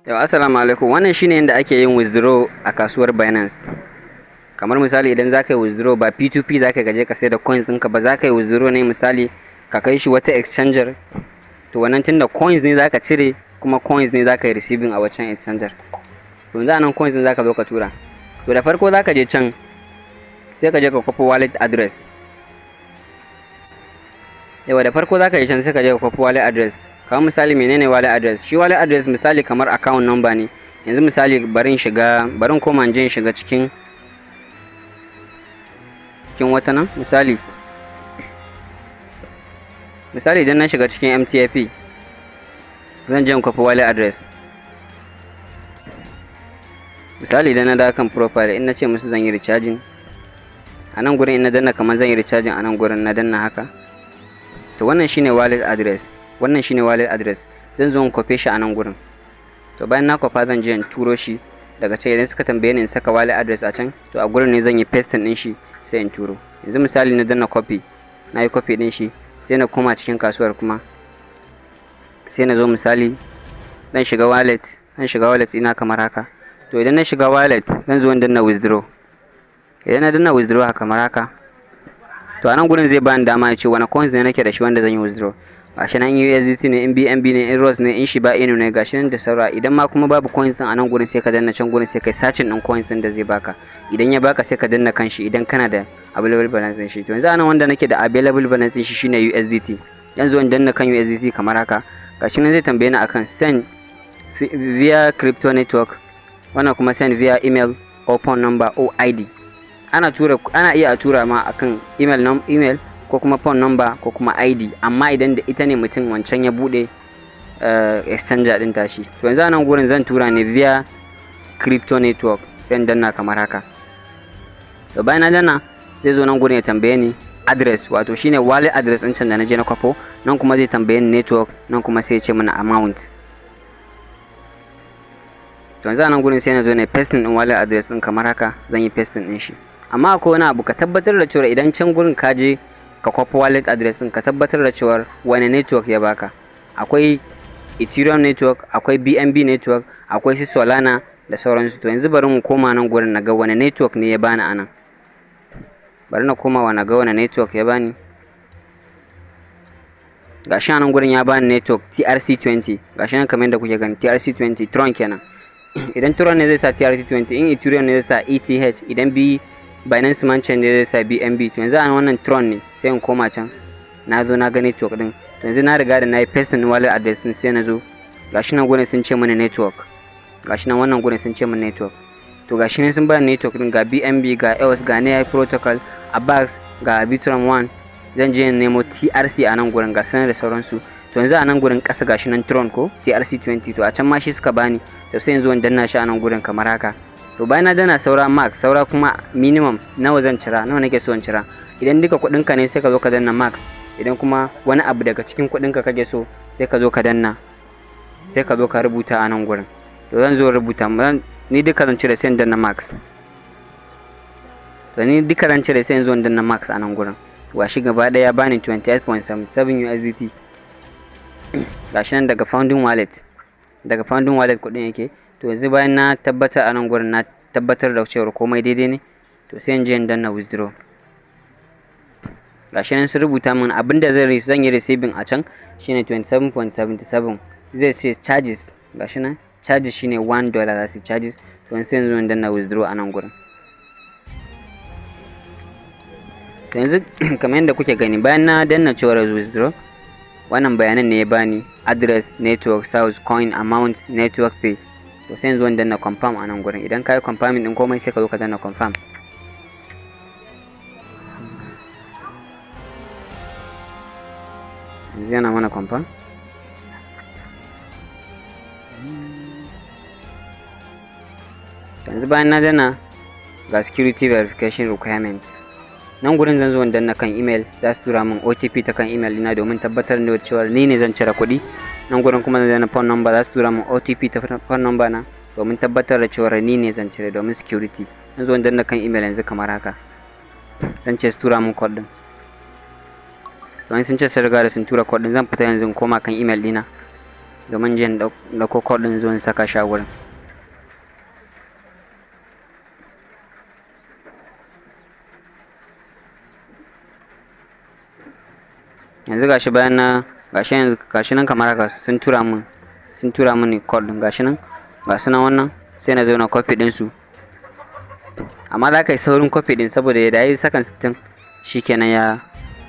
Yau assalamu alaikum, wannan shine yadda ake yin withdraw a kasuwar Binance. Kamar misali idan za ka yi withdraw ba P2P za ka gaje ka sai da coins ɗinka ba, za ka yi withdraw ne misali ka kai shi wata exchanger, to wannan tunda coins ne za ka cire kuma coins ne za ka yi receiving a wancan exchanger. To yanzu anan coins ne za ka zo ka tura. To da farko za ka je can sai ka je ka kwafi wallet address. Yawa da farko za ka je can sai ka je ka kwafi wallet address. Kamar misali menene wallet address? Shi wallet address misali kamar account number ne. Yanzu misali barin koma in shiga cikin wata nan misali idan na shiga cikin MTF zan je in kwafi wallet address. Misali idan na dawo kan profile in na ce musu zan yi recharging a nan gurin, in na danna kamar zan yi recharging a nan gurin na danna haka, to wannan shine wallet address. Zan zo in kwafe shi a nan gurin. To bayan na kwafa zan je in turo shi daga can. Idan suka tambaye ni in saka wallet address a can, to a gurin ne zan yi pasting din shi sai in turo. Yanzu misali na danna copy, na yi copy din shi, sai na koma cikin kasuwar kuma sai na zo misali dan shiga wallet ina kamar haka. To idan na shiga wallet zan zo in danna withdraw. Idan na danna withdraw kamar haka, to a nan gurin zai bani dama ya ce wani coins ne nake da shi wanda zan yi withdraw. Gashi nan USDT ne, in BNB ne, in ROS ne, in Shiba Inu ne, gashi nan da saura. Idan ma kuma babu coins din a nan gurin sai ka danna can gurin sai kai searching din coins din da zai baka. Idan ya baka sai ka danna kan shi idan kana da available balance din shi. To yanzu anan wanda nake da available balance din shi shine USDT. Yanzu in danna kan USDT kamar haka. Gashi nan zai tambaye ni akan send via crypto network, wannan kuma send via email or phone number or ID. Ana iya a tura ma akan email ko kuma phone number ko kuma ID, amma idan da ita ne mutum wancan ya bude exchanger din tashi. To yanzu anan gurin zan tura ne via crypto network, sai in danna kamar haka. To bayan na danna zai zo nan gurin ya tambaye ni address, wato shine wallet address din can da naje na kwafo. Nan kuma zai tambaye ni network, nan kuma sai ya ce mana amount. To yanzu anan gurin sai na zo ne pasting din wallet address din kamar haka, zan yi pasting din shi. Amma akwai wani abu, ka tabbatar da cewa idan can gurin ka je ka kwafi wallet address din, ka tabbatar da cewa wani network ya baka. Akwai Ethereum network, akwai BNB network, akwai Solana da sauransu. To yanzu bari mu koma nan gurin na ga wani network ne ya bani anan. Bari na koma na ga wani network ya bani. Gashi nan gurin ya bani network TRC20. Gashi nan kamar yadda kuke gani TRC20 Tron kenan. Idan Tron ne zai sa TRC20, in Ethereum ne zai sa ETH, idan Binance Mansion ne zai sa BNB. To yanzu an wannan Tron ne, sai in koma can. Na zo na ga network din. To yanzu na riga da na yi paste din wallet address din, sai na zo. Gashi nan gurin sun ce mana network. Gashi nan wannan gurin sun ce mana network. To gashi nan sun bani network din, ga BNB, ga EOS, ga NAI protocol, ABAX, ga Arbitrum 1. Zan je in nemo TRC a nan gurin, ga sanar da sauransu. To yanzu a nan gurin ƙasa gashi nan Tron ko TRC20. To a can ma shi suka bani. To sai yanzu in danna shi a nan gurin kamar haka. To bayan na danna saura max, saura kuma minimum nawa zan cira, nawa nake so in cira. Idan duka kuɗin ka ne sai ka zo ka danna max. Idan kuma wani abu daga cikin kuɗin ka kake so sai ka zo ka danna, sai ka zo ka rubuta a nan gurin. To zan zo rubuta, ni duka zan cire sai in danna max. To ni duka zan cire sai in zo in danna max a nan gurin. Gashi gaba ɗaya ya bani 28.77 USDT. Gashi nan daga founding wallet kuɗin yake. To yanzu bayan na tabbatar a nan gurin, na tabbatar da cewa komai daidai ne, to sai in je in danna withdraw. Gashi nan sun rubuta min abinda zan yi receiving a can shine 27.77. zai ce charges. Gashi nan charges shine $1 za su charges. To sai yanzu in danna withdraw a nan gurin. To yanzu kamar yadda kuke gani, bayan na danna cewa withdraw, wannan bayanan ne ya bani address, network, source, coin, amount, network pay. To sai yanzu in danna confirm a nan gurin. Idan ka yi confirming din komai sai ka zo ka danna confirm. Yanzu yana mana confirm. Yanzu bayan na danna ga security verification requirement, nan gurin zan zo in danna kan email. Za su tura min OTP ta kan email ina domin tabbatar da cewa ni ne zan cire kuɗi. Nan gurin kuma zan danna phone number, za su tura min OTP ta phone number na domin tabbatar da cewa ni ne zan cire domin security. Zan zo in danna kan email yanzu kamar haka. Zan ce su tura min code din. To sun ce sun riga da sun tura code din. Zan fita yanzu in koma kan email dina. domin jin ɗauko code ɗin zuwan saka shi a gurin. Yanzu gashi bayan na gashi nan kamar haka sun tura mini code ɗin gashi nan ga sunan wannan, sai na zo na copy ɗin su, amma za ka yi saurin copy ɗin saboda da yi sakan 60 shikenan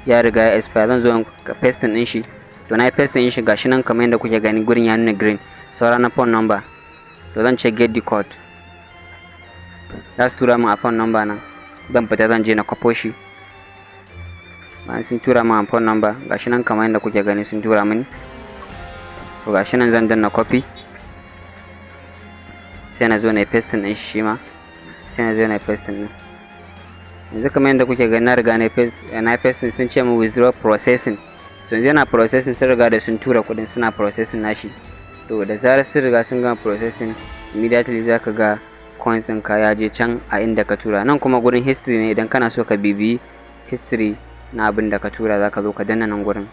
ya riga ya expire. Zan zo ka paste ɗin shi, to na yi paste ɗin shi gashi nan kamar yadda kuke gani gurin ya nuna green, saura na phone number, to zan ce get the code, za su tura min a phone number nan, zan fita zan je na kwafo shi. Bayan sun tura min a phone number gashi nan kamar yadda kuke gani sun tura mini, to gashi nan zan danna copy, sai na zo na yi paste ɗin shi ma, sai na zo na yi paste ɗin. Yanzu kamar yadda kuke gani na riga na yi paste sun ce min withdraw processing, so yanzu yana processing, sun riga da sun tura kuɗin suna processing nashi. To da zarar sun riga sun gama processing, immediately za ka ga coins ɗinka ya je can a inda ka tura. Nan kuma gurin history ne, idan kana so ka bibiyi history na abin da ka tura za ka zo ka danna nan gurin,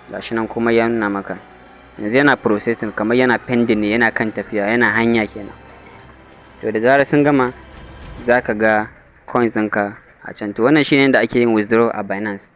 gashi nan kuma ya nuna maka yanzu yana processing, kamar yana pending ne, yana kan tafiya, yana hanya kenan. To da zarar sun gama za ka ga coins ɗinka a can. To wannan shine yadda ake yin withdraw a Binance.